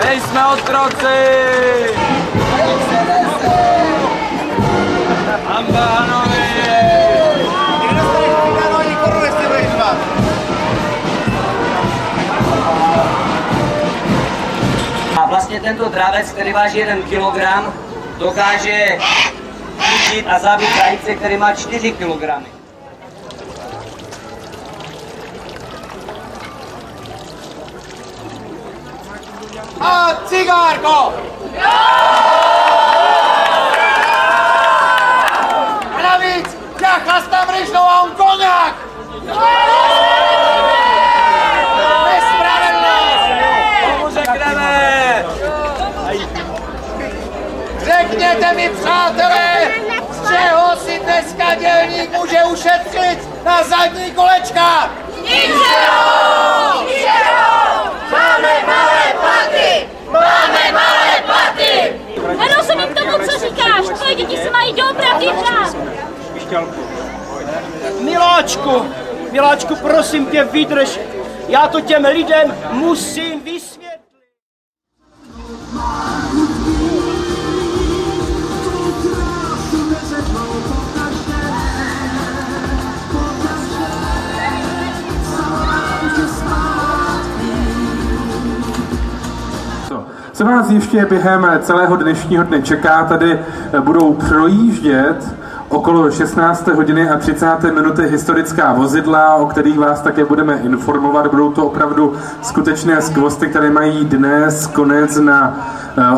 Nejsme otroci! Ambánovi! A vlastně tento dravec, který váží 1 kilogram, dokáže chytit a zabít zajíce, který má 4 kilogramy. A cigárko! A navíc, já chlastám ryžnou a on koňák! Nespravedlnost! Komu řekneme? Řekněte mi, přátelé, z čeho si dneska dělník může ušetřit na zadní kolečka? Ničeho! Máme malé platy! Máme malé platy! Nerozumím tomu, co říkáš. Tvoje děti se mají dobrat hrát. Miláčku, prosím tě, vydrž. Já to těm lidem musím vysvětlit. Co vás ještě během celého dnešního dne čeká, tady budou projíždět okolo 16. hodiny a 30. minuty historická vozidla, o kterých vás také budeme informovat. Budou to opravdu skutečné skvosty, které mají dnes konec na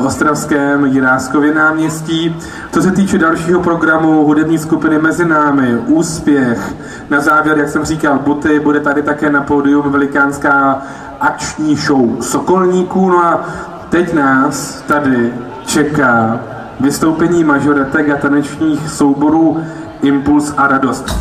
ostravském Jiráskově náměstí. Co se týče dalšího programu hudební skupiny Mezi námi, Úspěch, na závěr, jak jsem říkal, Buty, bude tady také na pódium velikánská akční show Sokolníků. No a teď nás tady čeká vystoupení mažoretek a tanečních souborů Impuls a Radost.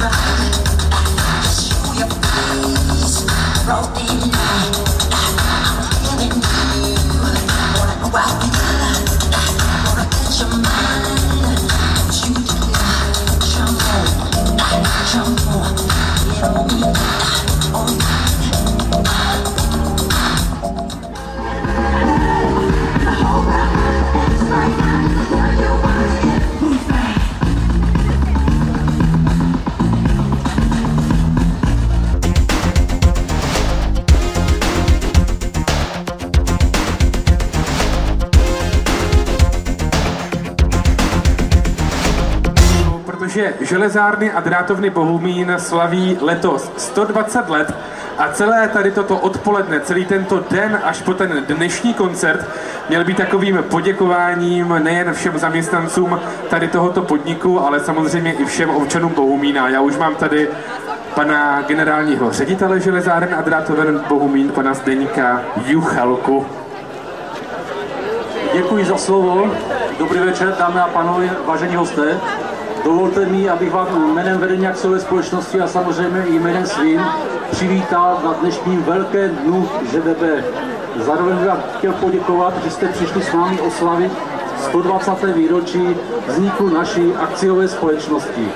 Protože železárny a drátovny Bohumín slaví letos 120 let a celé tady toto odpoledne, celý tento den až po ten dnešní koncert měl být takovým poděkováním nejen všem zaměstnancům tady tohoto podniku, ale samozřejmě i všem občanům Bohumína. Já už mám tady pana generálního ředitele železáren a drátoven Bohumín, pana Zdeňka Juchelku. Děkuji za slovo. Dobrý večer, dámy a pánové, vážení hosté. Dovolte mi, abych vám jménem vedení akciové společnosti a samozřejmě i jménem svým přivítal na dnešním velkém dnu ŽDB. Zároveň bych vám chtěl poděkovat, že jste přišli s námi oslavit 120. výročí vzniku naší akciové společnosti.